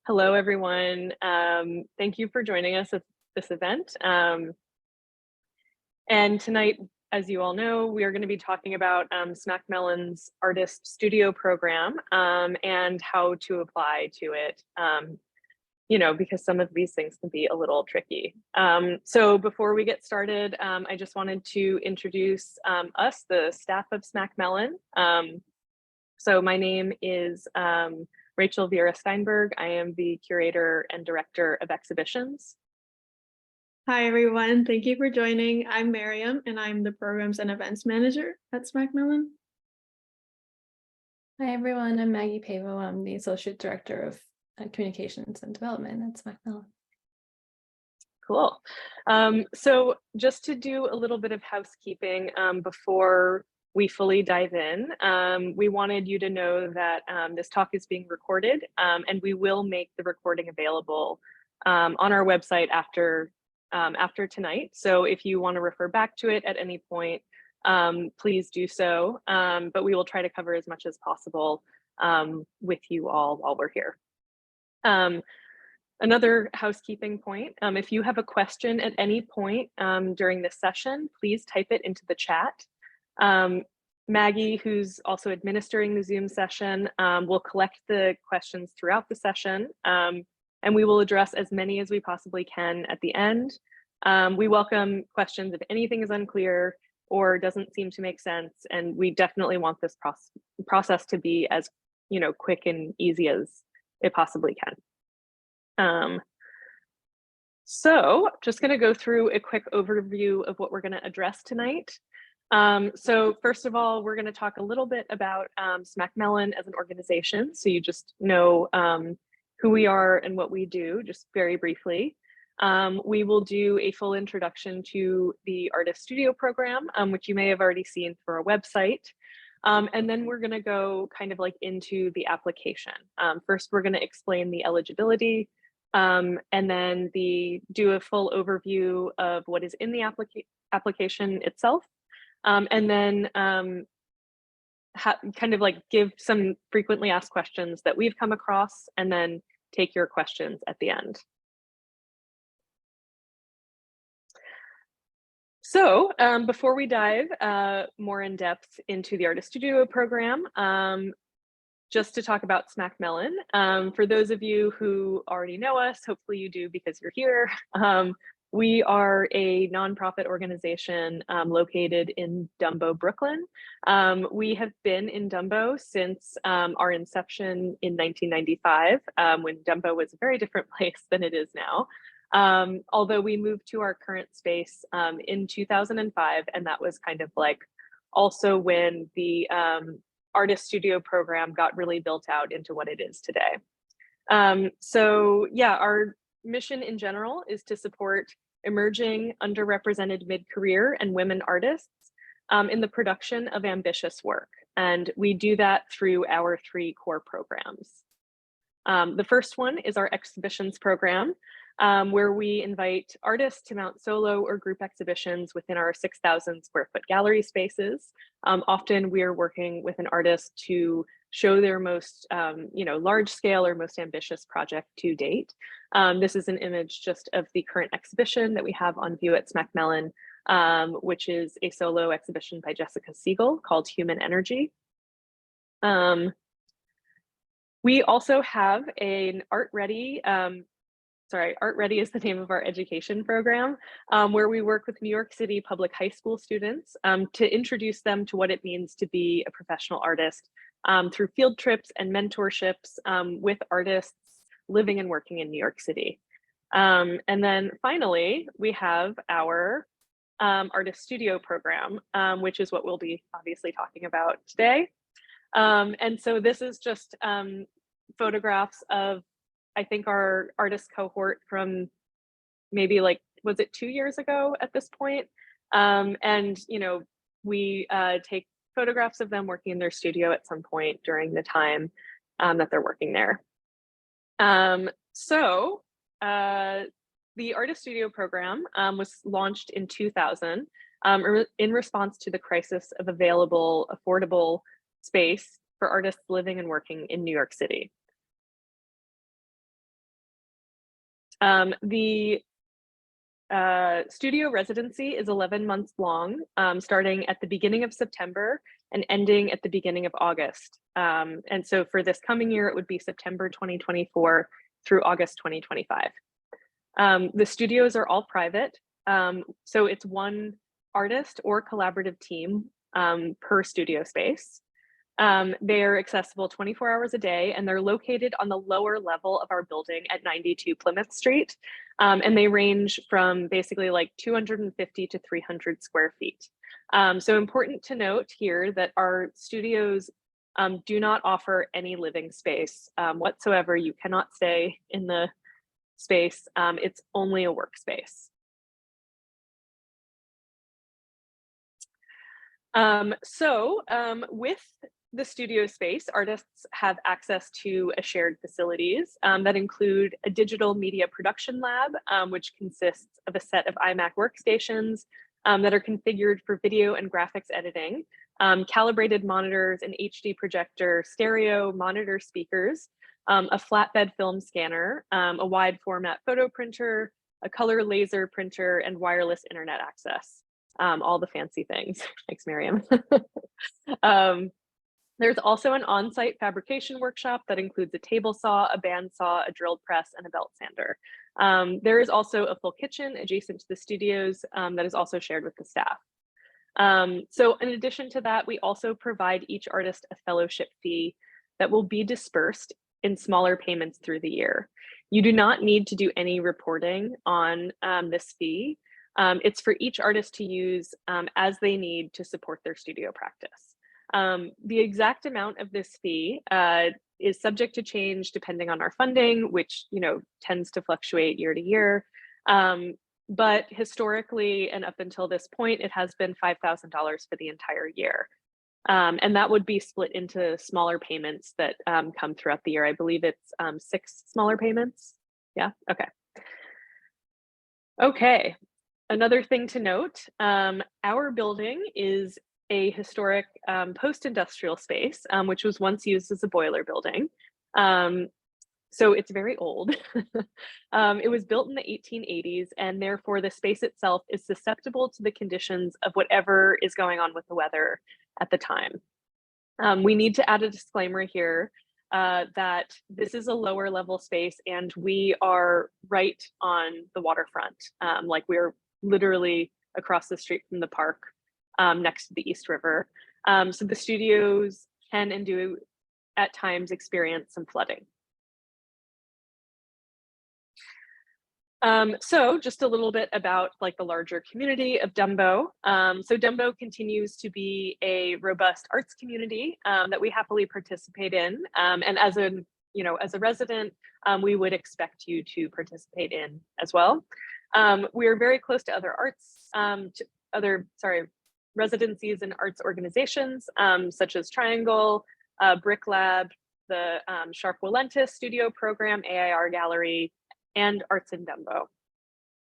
Hello, everyone. Thank you for joining us at this event. And tonight, as you all know, we are going to be talking about Mellon's Artist Studio program and how to apply to it, because some of these things can be a little tricky. So before we get started, I just wanted to introduce us, the staff of Mellon. So my name is Rachel Vera Steinberg. I am the curator and director of exhibitions. Hi, everyone. Thank you for joining. I'm Miriam, and I'm the programs and events manager at Mellon. Hi, everyone. I'm Maggie Pavo. I'm the associate director of communications and development at Mellon. Cool. So just to do a little bit of housekeeping before we fully dive in, we wanted you to know that this talk is being recorded and we will make the recording available on our website after tonight. So if you want to refer back to it at any point, please do so. But we will try to cover as much as possible with you all while we're here. Another housekeeping point, if you have a question at any point during this session, please type it into the chat. Maggie, who's also administering the Zoom session, will collect the questions throughout the session, and we will address as many as we possibly can at the end. We welcome questions if anything is unclear or doesn't seem to make sense, and we definitely want this process to be as quick and easy as it possibly can. So just going to go through a quick overview of what we're going to address tonight. So first of all, we're going to talk a little bit about Mellon as an organization, so you just know who we are and what we do, just very briefly. We will do a full introduction to the Artist Studio program, which you may have already seen through our website. And then we're going to go kind of like into the application. First, we're going to explain the eligibility, and then do a full overview of what is in the application itself. And then kind of like give some frequently asked questions that we've come across, and then take your questions at the end. So before we dive more in depth into the Artist Studio program, just to talk about Mellon, for those of you who already know us, hopefully you do because you're here. We are a nonprofit organization located in Dumbo, Brooklyn. We have been in Dumbo since our inception in 1995, when Dumbo was a very different place than it is now. Although we moved to our current space in 2005, and that was kind of like also when the Artist Studio program got really built out into what it is today. So yeah, our mission in general is to support emerging, underrepresented mid-career and women artists in the production of ambitious work. And we do that through our 3 core programs. The first one is our exhibitions program, where we invite artists to mount solo or group exhibitions within our 6,000 square foot gallery spaces. Often we are working with an artist to show their most large scale or most ambitious project to date. This is an image just of the current exhibition that we have on view at Mellon, which is a solo exhibition by Jessica Siegel called Human Energy. We also have an Art Ready is the name of our education program, where we work with New York City public high school students to introduce them to what it means to be a professional artist through field trips and mentorships with artists living and working in New York City. And then finally, we have our Artist Studio program, which is what we'll be obviously talking about today. And so this is just photographs of, I think, our artist cohort from maybe was it 2 years ago at this point? And we take photographs of them working in their studio at some point during the time that they're working there. So the Artist Studio program was launched in 2000 in response to the crisis of available, affordable space for artists living and working in New York City. The studio residency is 11 months long, starting at the beginning of September and ending at the beginning of August. And so for this coming year, it would be September 2024 through August 2025. The studios are all private, so it's one artist or collaborative team per studio space. They're accessible 24 hours a day, and they're located on the lower level of our building at 92 Plymouth Street. And they range from basically like 250 to 300 square feet. So important to note here that our studios do not offer any living space whatsoever. You cannot stay in the space. It's only a workspace. With the studio space, artists have access to a shared facilities that include a digital media production lab, which consists of a set of iMac workstations that are configured for video and graphics editing, calibrated monitors, an HD projector, stereo monitor speakers, a flatbed film scanner, a wide format photo printer, a color laser printer, and wireless internet access. All the fancy things. Thanks, Miriam. There's also an on-site fabrication workshop that includes a table saw, a bandsaw, a drill press, and a belt sander. There is also a full kitchen adjacent to the studios that is also shared with the staff. So in addition to that, we also provide each artist a fellowship fee that will be dispersed in smaller payments through the year. You do not need to do any reporting on this fee. It's for each artist to use as they need to support their studio practice. The exact amount of this fee is subject to change depending on our funding, which tends to fluctuate year to year. But historically and up until this point, it has been $5,000 for the entire year. And that would be split into smaller payments that come throughout the year. I believe it's 6 smaller payments. Yeah, okay. Okay, another thing to note, our building is a historic post-industrial space, which was once used as a boiler building. So it's very old. It was built in the 1880s, and therefore the space itself is susceptible to the conditions of whatever is going on with the weather at the time. We need to add a disclaimer here that this is a lower level space and we are right on the waterfront. Like we're literally across the street from the park next to the East River. So the studios can and do at times experience some flooding. So just a little bit about like the larger community of Dumbo. So Dumbo continues to be a robust arts community that we happily participate in. And as a resident, we would expect you to participate in as well. We are very close to other arts, residencies and arts organizations, such as Triangle, Brick Lab, the Sharp Willentis Studio Program, AIR Gallery, and Arts in Dumbo,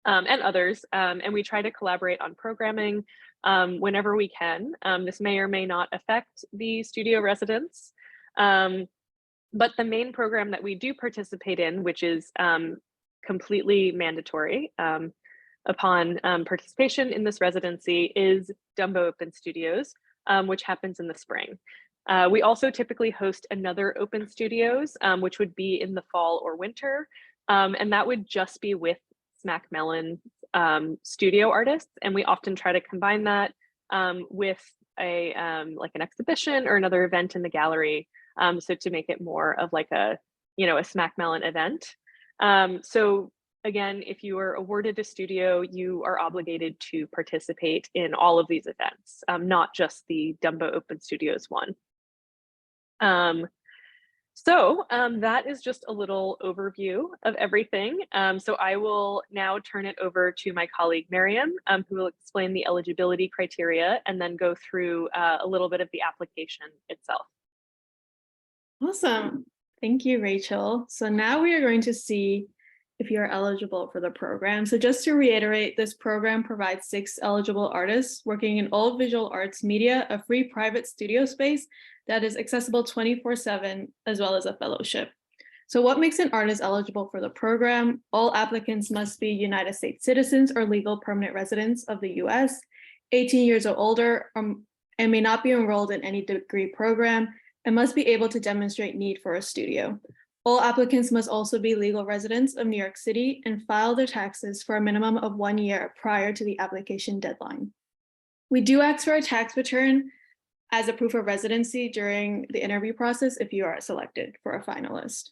and others. And we try to collaborate on programming whenever we can. This may or may not affect the studio residents, but the main program that we do participate in, which is completely mandatory upon participation in this residency, is Dumbo Open Studios, which happens in the spring. We also typically host another Open Studios, which would be in the fall or winter. And that would just be with Smack Mellon studio artists. And we often try to combine that with a like an exhibition or another event in the gallery. So to make it more of like a Smack Mellon event. So again, if you are awarded a studio, you are obligated to participate in all of these events, not just the Dumbo Open Studios one. So that is just a little overview of everything. So I will now turn it over to my colleague, Miriam, who will explain the eligibility criteria and then go through a little bit of the application itself. Awesome. Thank you, Rachel. So now we are going to see if you're eligible for the program. So just to reiterate, this program provides 6 eligible artists working in all visual arts media, a free private studio space that is accessible 24/7, as well as a fellowship. So what makes an artist eligible for the program? All applicants must be United States citizens or legal permanent residents of the US, 18 years or older, and may not be enrolled in any degree program, and must be able to demonstrate need for a studio. All applicants must also be legal residents of New York City and file their taxes for a minimum of 1 year prior to the application deadline. We do ask for a tax return as a proof of residency during the interview process if you are selected for a finalist.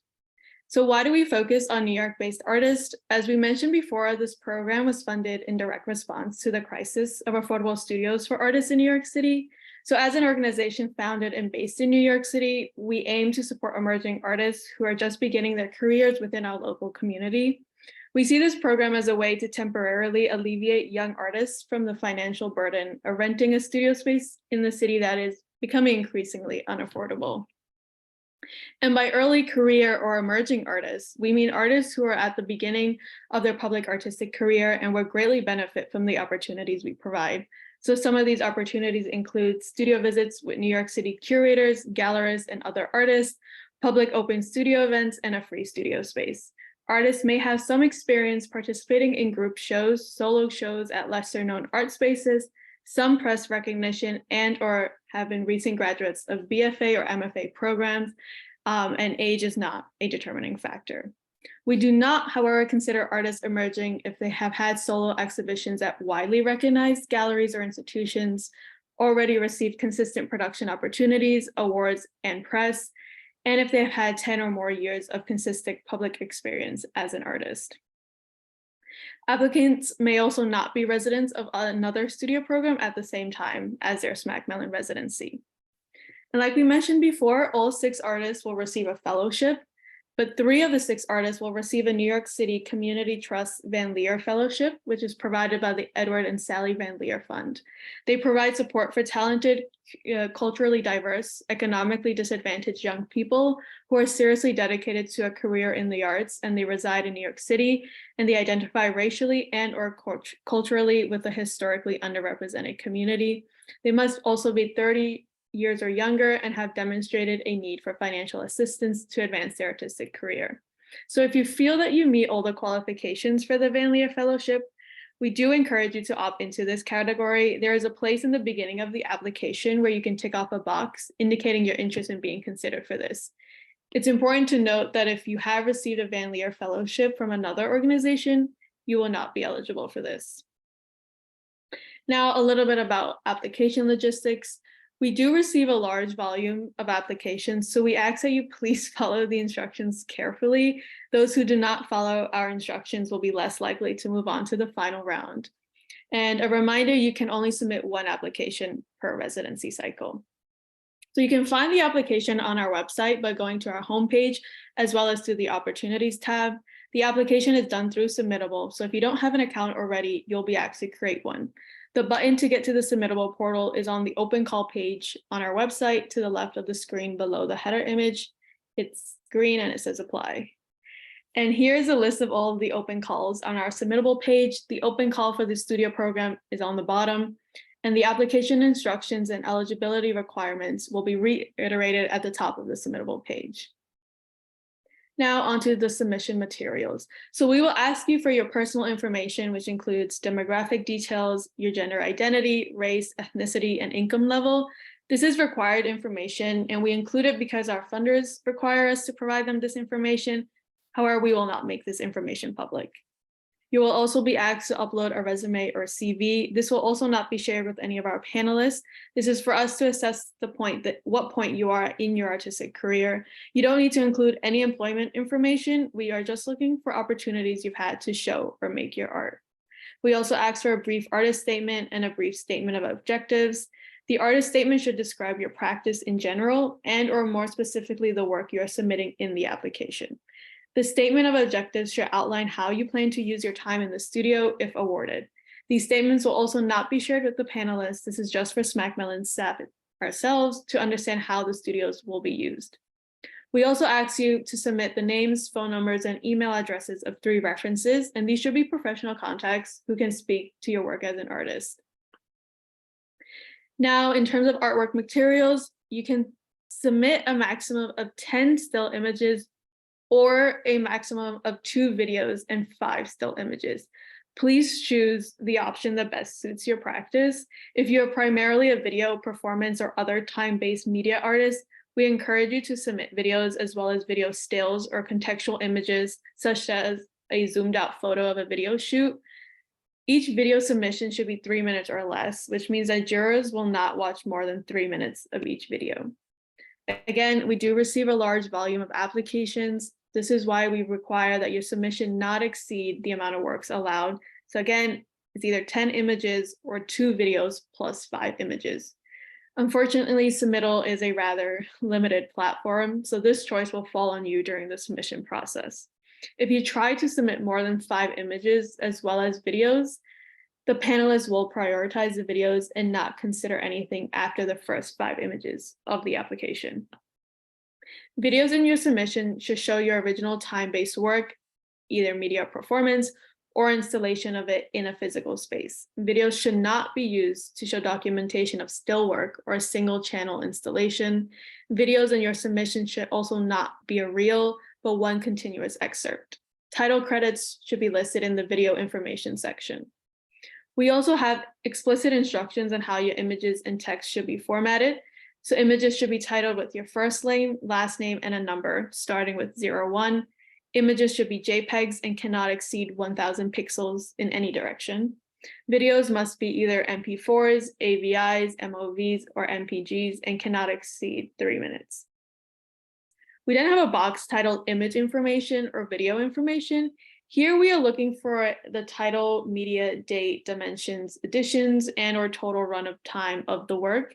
So why do we focus on New York-based artists? As we mentioned before, this program was funded in direct response to the crisis of affordable studios for artists in New York City. So as an organization founded and based in New York City, we aim to support emerging artists who are just beginning their careers within our local community. We see this program as a way to temporarily alleviate young artists from the financial burden of renting a studio space in the city that is becoming increasingly unaffordable. And by early career or emerging artists, we mean artists who are at the beginning of their public artistic career and will greatly benefit from the opportunities we provide. So some of these opportunities include studio visits with New York City curators, gallerists, and other artists, public open studio events, and a free studio space. Artists may have some experience participating in group shows, solo shows at lesser known art spaces, some press recognition, and or have been recent graduates of BFA or MFA programs, and age is not a determining factor. We do not, however, consider artists emerging if they have had solo exhibitions at widely recognized galleries or institutions, already received consistent production opportunities, awards, and press, and if they've had 10 or more years of consistent public experience as an artist. Applicants may also not be residents of another studio program at the same time as their SMAC Mellon residency. And like we mentioned before, all 6 artists will receive a fellowship, but 3 of the 6 artists will receive a New York City Community Trust Van Leer Fellowship, which is provided by the Edward and Sally Van Leer Fund. They provide support for talented, culturally diverse, economically disadvantaged young people who are seriously dedicated to a career in the arts, and they reside in New York City, and they identify racially and or culturally with a historically underrepresented community. They must also be 30 years or younger and have demonstrated a need for financial assistance to advance their artistic career. So if you feel that you meet all the qualifications for the Van Leer Fellowship, we do encourage you to opt into this category. There is a place in the beginning of the application where you can tick off a box indicating your interest in being considered for this. It's important to note that if you have received a Van Leer Fellowship from another organization, you will not be eligible for this. Now, a little bit about application logistics. We do receive a large volume of applications, so we ask that you please follow the instructions carefully. Those who do not follow our instructions will be less likely to move on to the final round. And a reminder, you can only submit 1 application per residency cycle. So you can find the application on our website by going to our homepage, as well as to the Opportunities tab. The application is done through Submittable, so if you don't have an account already, you'll be asked to create one. The button to get to the Submittable portal is on the open call page on our website to the left of the screen below the header image. It's green and it says apply. And here's a list of all of the open calls on our Submittable page. The open call for the studio program is on the bottom, and the application instructions and eligibility requirements will be reiterated at the top of the Submittable page. Now onto the submission materials. So we will ask you for your personal information, which includes demographic details, your gender identity, race, ethnicity, and income level. This is required information, and we include it because our funders require us to provide them this information. However, we will not make this information public. You will also be asked to upload a resume or CV. This will also not be shared with any of our panelists. This is for us to assess what point you are in your artistic career. You don't need to include any employment information. We are just looking for opportunities you've had to show or make your art. We also ask for a brief artist statement and a brief statement of objectives. The artist statement should describe your practice in general and or more specifically the work you are submitting in the application. The statement of objectives should outline how you plan to use your time in the studio if awarded. These statements will also not be shared with the panelists. This is just for SMAC Mellon staff ourselves to understand how the studios will be used. We also ask you to submit the names, phone numbers, and email addresses of 3 references, and these should be professional contacts who can speak to your work as an artist. Now, in terms of artwork materials, you can submit a maximum of 10 still images or a maximum of 2 videos and 5 still images. Please choose the option that best suits your practice. If you're primarily a video, performance, or other time-based media artist, we encourage you to submit videos as well as video stills or contextual images, such as a zoomed out photo of a video shoot. Each video submission should be 3 minutes or less, which means that jurors will not watch more than 3 minutes of each video. Again, we do receive a large volume of applications. This is why we require that your submission not exceed the amount of works allowed. So again, it's either 10 images or 2 videos plus 5 images. Unfortunately, Submittal is a rather limited platform, so this choice will fall on you during the submission process. If you try to submit more than 5 images as well as videos, the panelists will prioritize the videos and not consider anything after the first 5 images of the application. Videos in your submission should show your original time-based work, either media performance or installation of it in a physical space. Videos should not be used to show documentation of still work or a single channel installation. Videos in your submission should also not be a reel, but one continuous excerpt. Title credits should be listed in the video information section. We also have explicit instructions on how your images and text should be formatted. So images should be titled with your first name, last name, and a number, starting with 01. Images should be JPEGs and cannot exceed 1000 pixels in any direction. Videos must be either MP4s, AVIs, MOVs, or MPGs and cannot exceed 3 minutes. We then have a box titled Image Information or Video Information. Here we are looking for the title, media, date, dimensions, editions, and or total run of time of the work.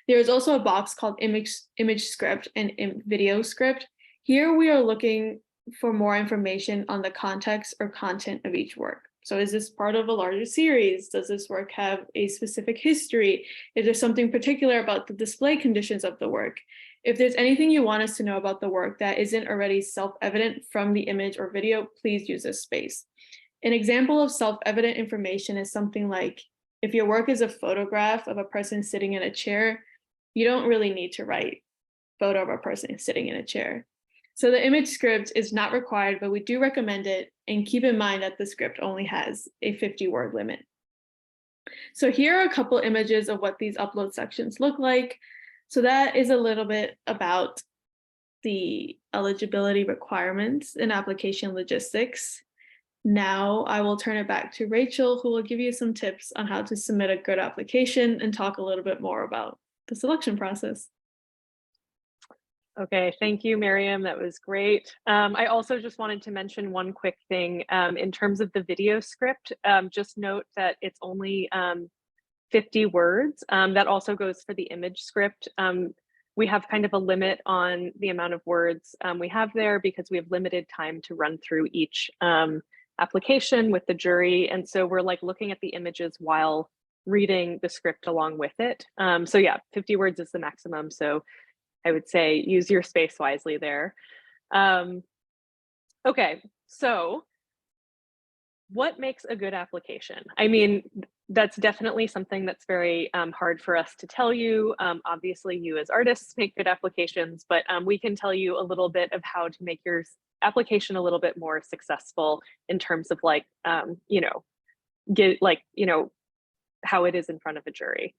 There is also a box called image script and video script. Here we are looking for more information on the context or content of each work. So is this part of a larger series? Does this work have a specific history? Is there something particular about the display conditions of the work? If there's anything you want us to know about the work that isn't already self-evident from the image or video, please use this space. An example of self-evident information is something like, if your work is a photograph of a person sitting in a chair, you don't really need to write photo of a person sitting in a chair. So the image script is not required, but we do recommend it, and keep in mind that the script only has a 50-word limit. So here are a couple images of what these upload sections look like. So that is a little bit about the eligibility requirements and application logistics. Now I will turn it back to Rachel, who will give you some tips on how to submit a good application and talk a little bit more about the selection process. Okay, thank you, Miriam. That was great. I also just wanted to mention one quick thing in terms of the video script. Just note that it's only 50 words. That also goes for the image script. We have kind of a limit on the amount of words we have there because we have limited time to run through each application with the jury. And so we're like looking at the images while reading the script along with it. So yeah, 50 words is the maximum. So I would say use your space wisely there. Okay, so what makes a good application? I mean, that's definitely something that's very hard for us to tell you. Obviously, you as artists make good applications, but we can tell you a little bit of how to make your application a little bit more successful in terms of like, how it is in front of a jury.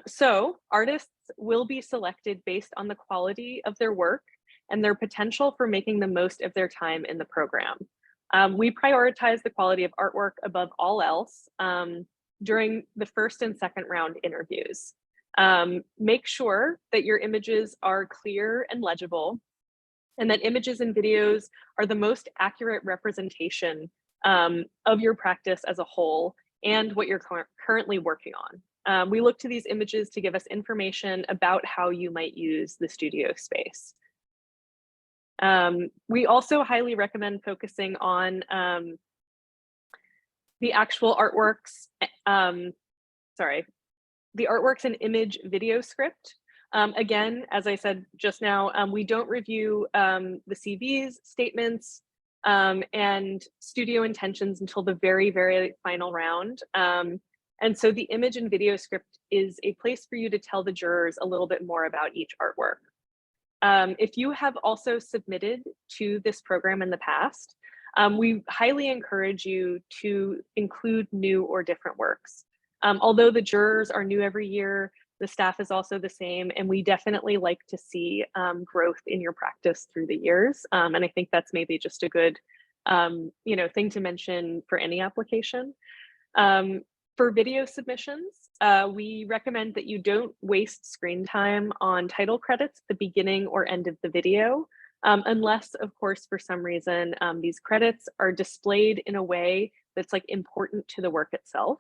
So artists will be selected based on the quality of their work and their potential for making the most of their time in the program. We prioritize the quality of artwork above all else during the first and second round interviews. Make sure that your images are clear and legible, and that images and videos are the most accurate representation of your practice as a whole and what you're currently working on. We look to these images to give us information about how you might use the studio space. We also highly recommend focusing on the actual artworks, the artworks and image video script. Again, as I said just now, we don't review the CVs, statements, and studio intentions until the very, very final round. And so the image and video script is a place for you to tell the jurors a little bit more about each artwork. If you have also submitted to this program in the past, we highly encourage you to include new or different works. Although the jurors are new every year, the staff is also the same, and we definitely like to see growth in your practice through the years. And I think that's maybe just a good thing to mention for any application. For video submissions, we recommend that you don't waste screen time on title credits at the beginning or end of the video, unless, of course, for some reason, these credits are displayed in a way that's like important to the work itself.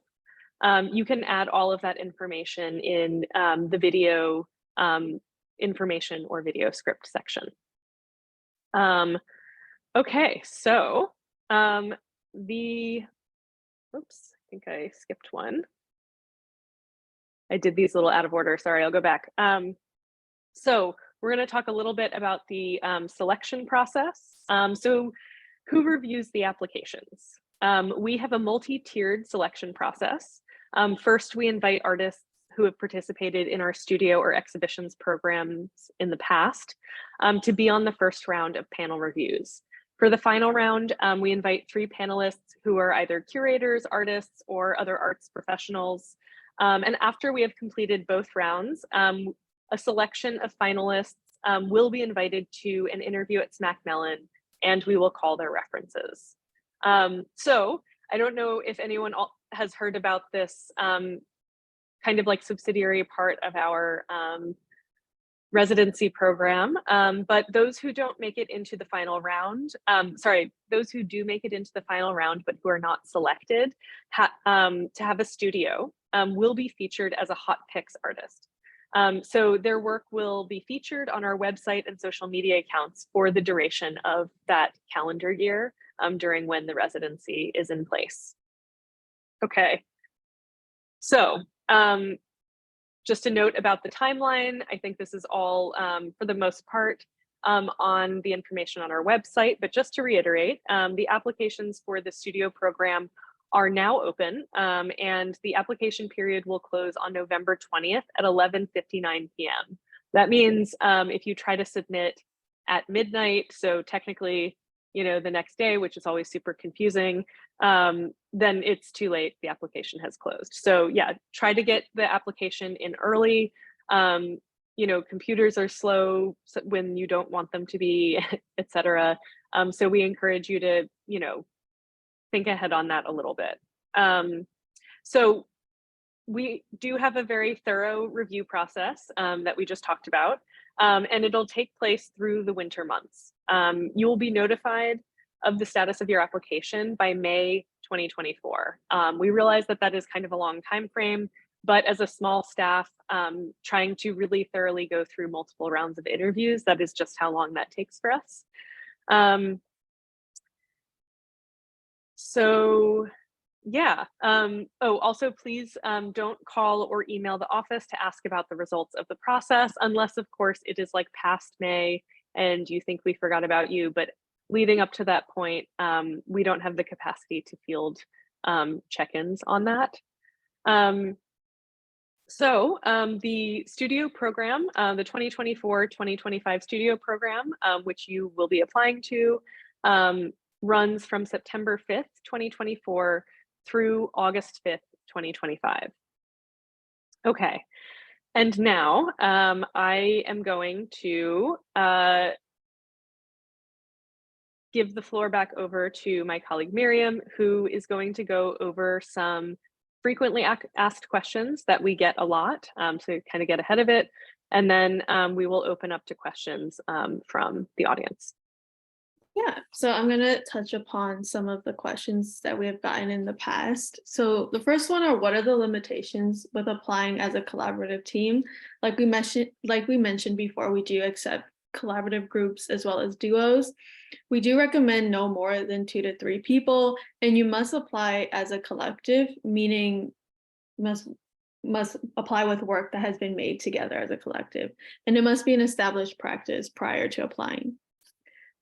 You can add all of that information in the video information or video script section. Okay, so oops, I think I skipped one. I did these a little out of order. Sorry, I'll go back. So we're going to talk a little bit about the selection process. So who reviews the applications? We have a multi-tiered selection process. First, we invite artists who have participated in our studio or exhibitions programs in the past to be on the first round of panel reviews. For the final round, we invite 3 panelists who are either curators, artists, or other arts professionals. And after we have completed both rounds, a selection of finalists will be invited to an interview at Mellon, and we will call their references. So I don't know if anyone has heard about this kind of like subsidiary part of our residency program, but those who don't make it into the final round, those who do make it into the final round but who are not selected to have a studio will be featured as a hot picks artist. So their work will be featured on our website and social media accounts for the duration of that calendar year during when the residency is in place. Okay, so just a note about the timeline. I think this is all, for the most part, on the information on our website, but just to reiterate, the applications for the studio program are now open, and the application period will close on November 20th at 11:59 p.m. That means if you try to submit at midnight, so technically, the next day, which is always super confusing, then it's too late, the application has closed. So yeah, try to get the application in early. Computers are slow when you don't want them to be, etc. So we encourage you to, think ahead on that a little bit. So we do have a very thorough review process that we just talked about, and it'll take place through the winter months. You will be notified of the status of your application by May 2024. We realize that that is kind of a long time frame, but as a small staff trying to really thoroughly go through multiple rounds of interviews, that is just how long that takes for us. So yeah, also please don't call or email the office to ask about the results of the process, unless of course it is like past May and you think we forgot about you, but leading up to that point, we don't have the capacity to field check-ins on that. The studio program, the 2024-2025 studio program, which you will be applying to, runs from September 5th, 2024 through August 5th, 2025. Okay, and now I am going to give the floor back over to my colleague Miriam, who is going to go over some frequently asked questions that we get a lot, to kind of get ahead of it, and then we will open up to questions from the audience. Yeah, so I'm going to touch upon some of the questions that we have gotten in the past. So the first one are, what are the limitations with applying as a collaborative team? Like we mentioned before, we do accept collaborative groups as well as duos. We do recommend no more than 2 to 3 people, and you must apply as a collective, meaning must apply with work that has been made together as a collective, and it must be an established practice prior to applying.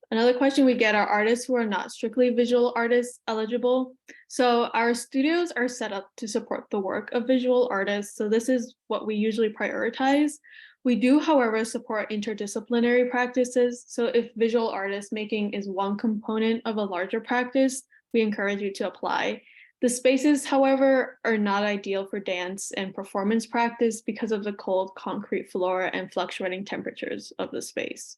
Another question we get are artists who are not strictly visual artists eligible. So our studios are set up to support the work of visual artists. So this is what we usually prioritize. We do, however, support interdisciplinary practices. So if visual artist making is one component of a larger practice, we encourage you to apply. The spaces, however, are not ideal for dance and performance practice because of the cold concrete floor and fluctuating temperatures of the space.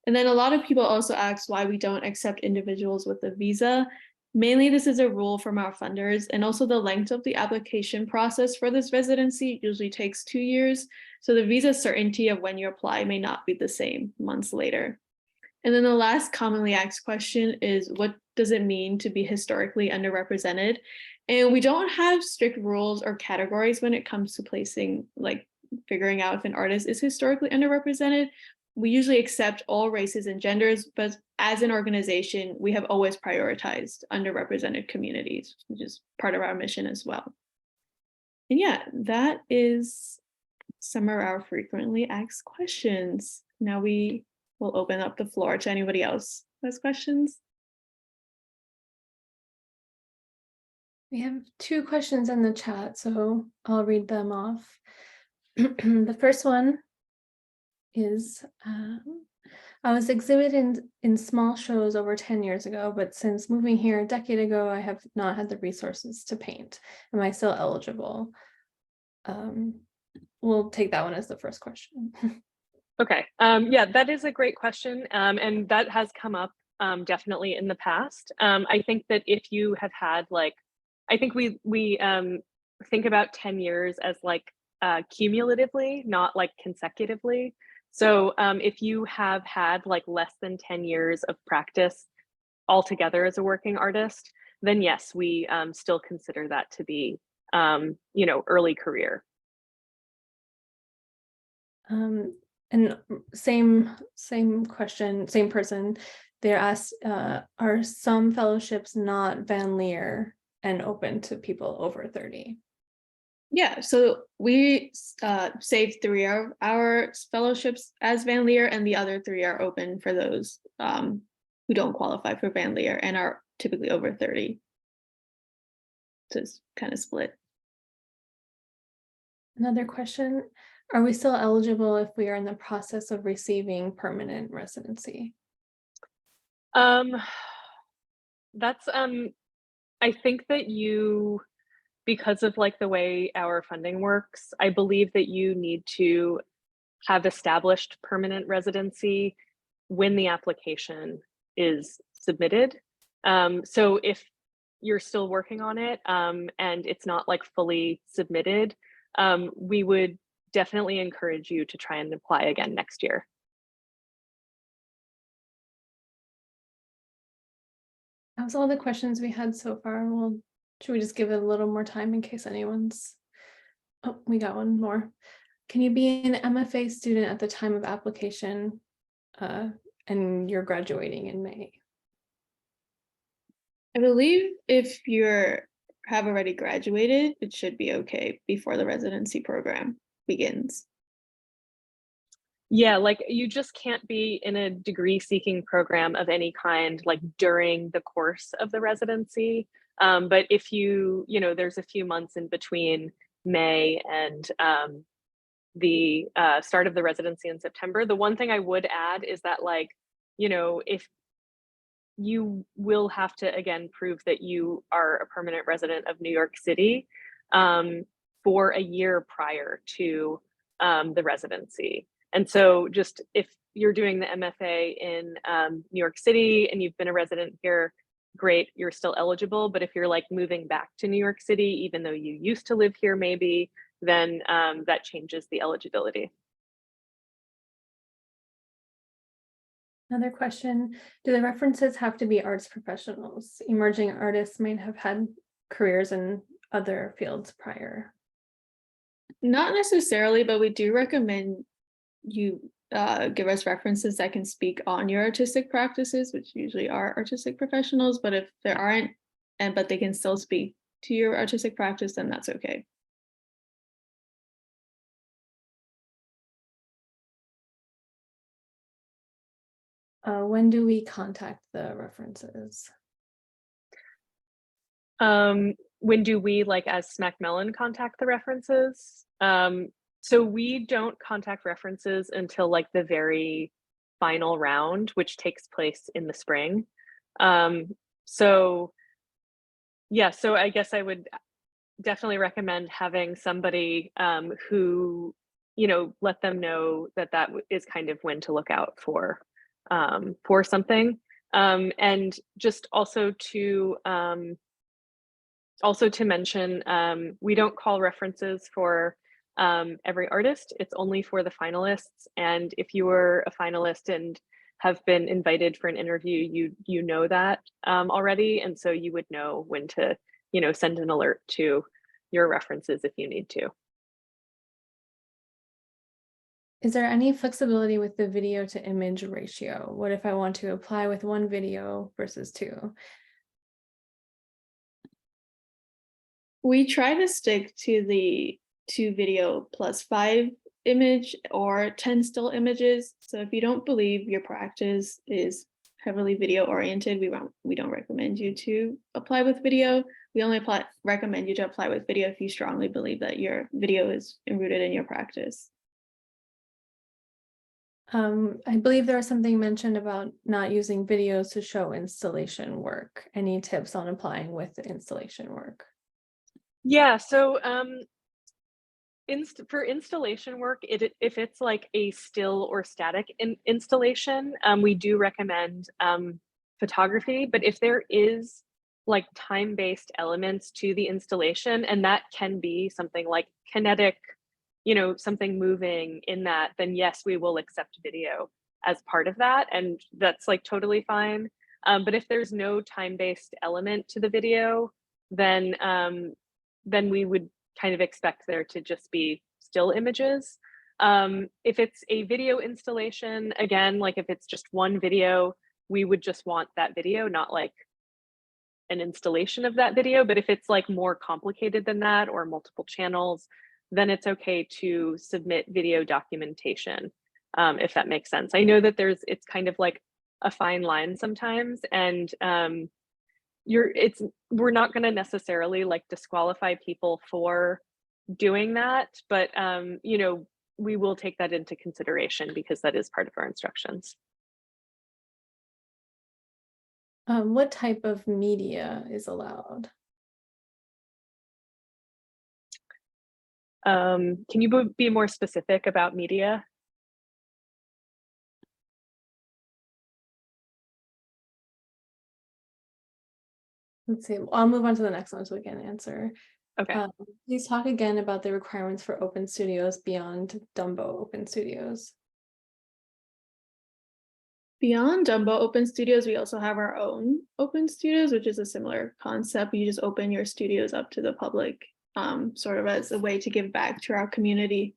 And then a lot of people also ask why we don't accept individuals with a visa. Mainly, this is a rule from our funders, and also the length of the application process for this residency usually takes 2 years. So the visa certainty of when you apply may not be the same months later. And then the last commonly asked question is, what does it mean to be historically underrepresented? And we don't have strict rules or categories when it comes to placing, like figuring out if an artist is historically underrepresented. We usually accept all races and genders, but as an organization, we have always prioritized underrepresented communities, which is part of our mission as well. And yeah, that is some of our frequently asked questions. Now we will open up the floor to anybody else who has questions. We have 2 questions in the chat, so I'll read them off. The first one is, I was exhibited in small shows over 10 years ago, but since moving here a decade ago, I have not had the resources to paint. Am I still eligible? We'll take that one as the first question. Okay, yeah, that is a great question, and that has come up definitely in the past. I think that if you have had like, I think we think about 10 years as like cumulatively, not like consecutively. So if you have had like less than 10 years of practice altogether as a working artist, then yes, we still consider that to be, you know, early career. And same question, same person. They're asked, are some fellowships not Van Leer and open to people over 30? Yeah, so we saved 3 of our fellowships as Van Leer, and the other 3 are open for those who don't qualify for Van Leer and are typically over 30. So it's kind of split. Another question, are we still eligible if we are in the process of receiving permanent residency? That's I think that you, because of like the way our funding works, I believe that you need to have established permanent residency when the application is submitted. So if you're still working on it and it's not like fully submitted, we would definitely encourage you to try and apply again next year. That was all the questions we had so far. Well, should we just give it a little more time in case anyone's... Oh, we got one more. Can you be an MFA student at the time of application and you're graduating in May? I believe if you have already graduated, it should be okay before the residency program begins. Yeah, like you just can't be in a degree seeking program of any kind like during the course of the residency. But if you know, there's a few months in between May and the start of the residency in September. The one thing I would add is that, like, you know, if you will have to again prove that you are a permanent resident of New York City for a year prior to the residency. And so just if you're doing the MFA in New York City and you've been a resident here, great, you're still eligible. But if you're like moving back to New York City, even though you used to live here maybe, then that changes the eligibility. Another question, do the references have to be arts professionals? Emerging artists might have had careers in other fields prior. Not necessarily, but we do recommend you give us references that can speak on your artistic practices, which usually are artistic professionals. But if there aren't, but they can still speak to your artistic practice, then that's okay. When do we contact the references? When do we, like as SMAC Mellon, contact the references? So we don't contact references until like the very final round, which takes place in the spring. So yeah, so I guess I would definitely recommend having somebody who, let them know that is kind of when to look out for something. And just also to mention, we don't call references for every artist. It's only for the finalists. And if you were a finalist and have been invited for an interview, you know that already. And so you would know when to, send an alert to your references if you need to. Is there any flexibility with the video to image ratio? What if I want to apply with one video versus two? We try to stick to the 2 video plus 5 image or 10 still images. So if you don't believe your practice is heavily video oriented, we don't recommend you to apply with video. We only recommend you to apply with video if you strongly believe that your video is rooted in your practice. I believe there was something mentioned about not using videos to show installation work. Any tips on applying with the installation work? Yeah, so for installation work, if it's like a still or static installation, we do recommend photography. But if there is like time-based elements to the installation, and that can be something like kinetic, something moving in that, then yes, we will accept video as part of that, and that's like totally fine. But if there's no time-based element to the video, then we would kind of expect there to just be still images. If it's a video installation, again, like if it's just one video, we would just want that video, not like an installation of that video. But if it's like more complicated than that or multiple channels, then it's okay to submit video documentation, if that makes sense. I know that it's kind of like a fine line sometimes, and we're not going to necessarily like disqualify people for doing that, but we will take that into consideration because that is part of our instructions. What type of media is allowed? Can you be more specific about media? Let's see, I'll move on to the next one so we can answer. Okay. Please talk again about the requirements for open studios beyond Dumbo Open Studios. Beyond Dumbo Open Studios, we also have our own open studios, which is a similar concept. You just open your studios up to the public, sort of as a way to give back to our community.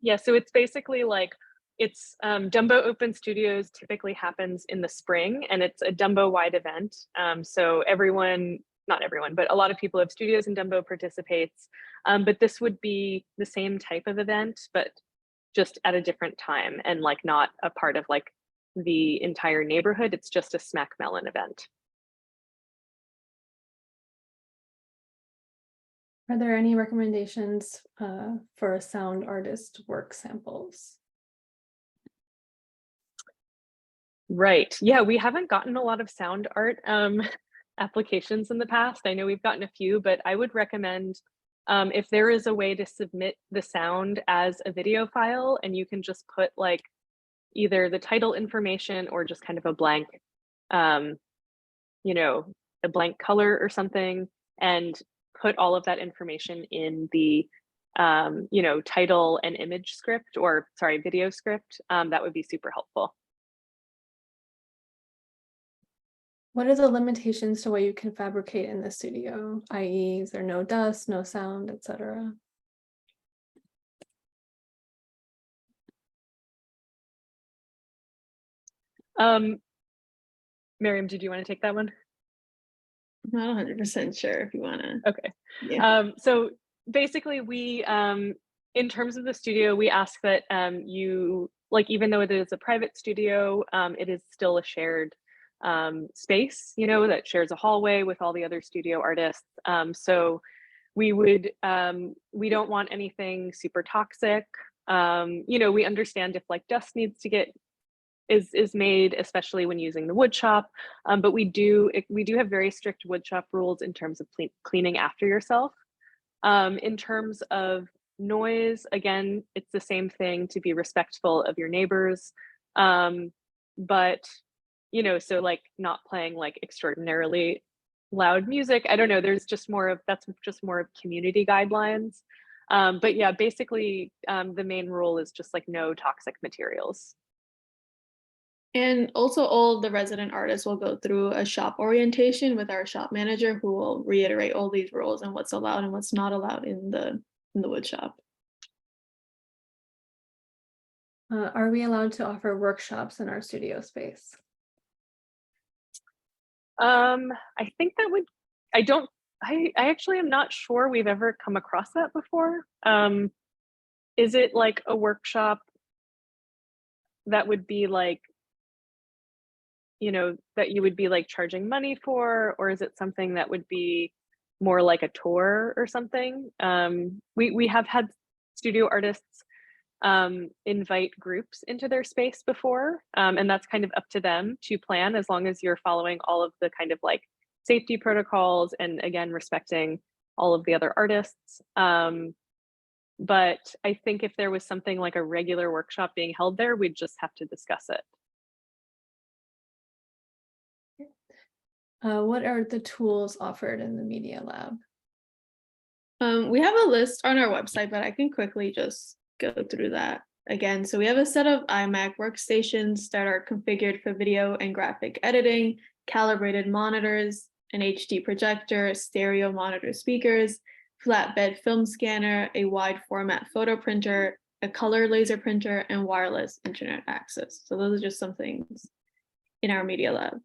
Yeah, so it's basically like Dumbo Open Studios typically happens in the spring, and it's a Dumbo-wide event. So not everyone, but a lot of people who have studios in Dumbo participates. But this would be the same type of event, but just at a different time, and like not a part of like the entire neighborhood. It's just a Smack Mellon event. Are there any recommendations for a sound artist work samples? Right. Yeah, we haven't gotten a lot of sound art applications in the past. I know we've gotten a few, but I would recommend if there is a way to submit the sound as a video file, and you can just put like either the title information or just kind of a blank, a blank color or something, and put all of that information in the title and image script, or sorry, video script, that would be super helpful. What are the limitations to what you can fabricate in the studio, i.e. is there no dust, no sound, etc.? Miriam, did you want to take that one? I'm not 100% sure if you want to. Okay. Yeah. So basically we, in terms of the studio, we ask that you, like, even though it is a private studio, it is still a shared space, that shares a hallway with all the other studio artists. So we don't want anything super toxic. We understand if like dust needs to get is made, especially when using the wood shop. But we do have very strict wood shop rules in terms of cleaning after yourself. In terms of noise, again, it's the same thing, to be respectful of your neighbors. But so like not playing like extraordinarily loud music. I don't know, that's just more of community guidelines. But yeah, basically the main rule is just like no toxic materials. And also all the resident artists will go through a shop orientation with our shop manager, who will reiterate all these rules and what's allowed and what's not allowed in the wood shop. Are we allowed to offer workshops in our studio space? I think that would, I actually am not sure we've ever come across that before. Is it like a workshop that would be like, that you would be like charging money for, or is it something that would be more like a tour or something? We have had studio artists invite groups into their space before, and that's kind of up to them to plan, as long as you're following all of the kind of like safety protocols and again respecting all of the other artists. But I think if there was something like a regular workshop being held there, we'd just have to discuss it. What are the tools offered in the media lab? We have a list on our website, but I can quickly just go through that again. So we have a set of iMac workstations that are configured for video and graphic editing, calibrated monitors, an HD projector, stereo monitor speakers, flatbed film scanner, a wide format photo printer, a color laser printer, and wireless internet access. So those are just some things in our media lab.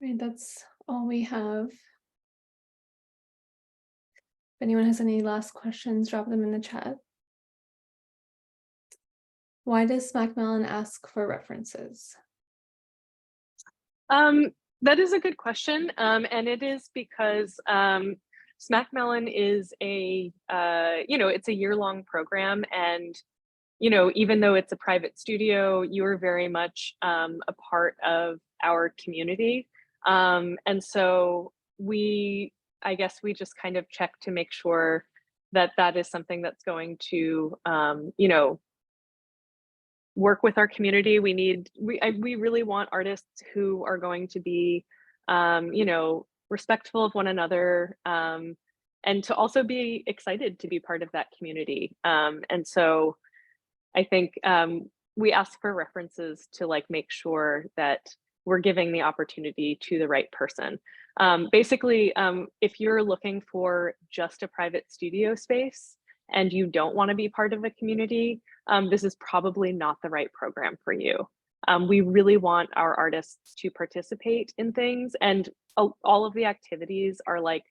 Right, that's all we have. If anyone has any last questions, drop them in the chat. Why does Mellon ask for references? That is a good question, and it is because Mellon is a it's a year-long program, and even though it's a private studio, you are very much a part of our community. And so I guess we just kind of check to make sure that that is something that's going to, work with our community. We really want artists who are going to be, respectful of one another, and to also be excited to be part of that community. And so I think we ask for references to like make sure that we're giving the opportunity to the right person. Basically, if you're looking for just a private studio space and you don't want to be part of a community, this is probably not the right program for you. We really want our artists to participate in things, and all of the activities are like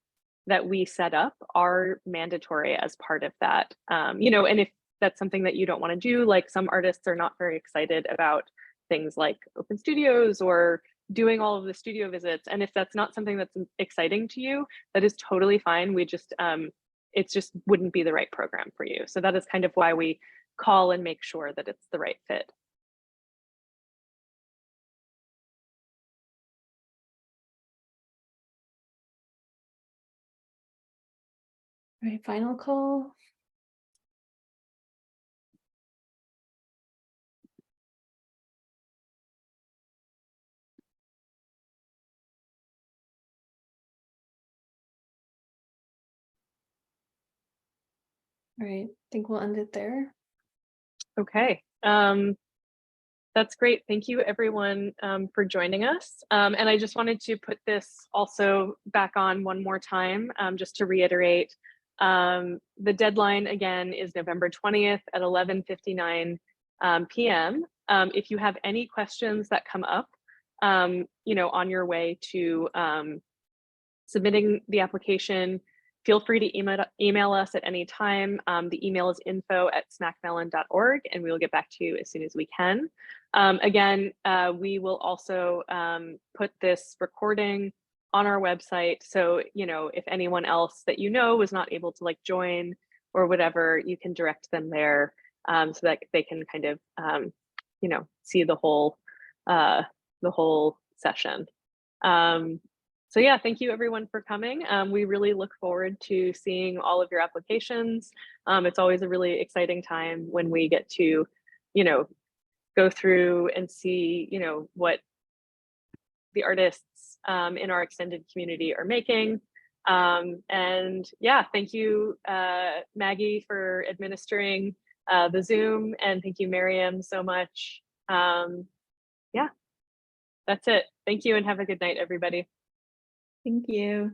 that we set up are mandatory as part of that. And if that's something that you don't want to do, like some artists are not very excited about things like open studios or doing all of the studio visits. And if that's not something that's exciting to you, that is totally fine. We just, it just wouldn't be the right program for you. So that is kind of why we call and make sure that it's the right fit. All right, final call. All right, I think we'll end it there. Okay, that's great. Thank you everyone for joining us. And I just wanted to put this also back on one more time, just to reiterate, the deadline again is November 20th at 11:59 p.m. If you have any questions that come up, on your way to submitting the application, feel free to email us at any time. The email is info@smackmellon.org, and we will get back to you as soon as we can. Again, we will also put this recording on our website. So, if anyone else that was not able to like join or whatever, you can direct them there so that they can kind of, see the whole session. So yeah, thank you everyone for coming. We really look forward to seeing all of your applications. It's always a really exciting time when we get to, go through and see, what the artists in our extended community are making. And yeah, thank you, Maggie, for administering the Zoom, and thank you, Miriam, so much. Yeah, that's it. Thank you and have a good night, everybody. Thank you.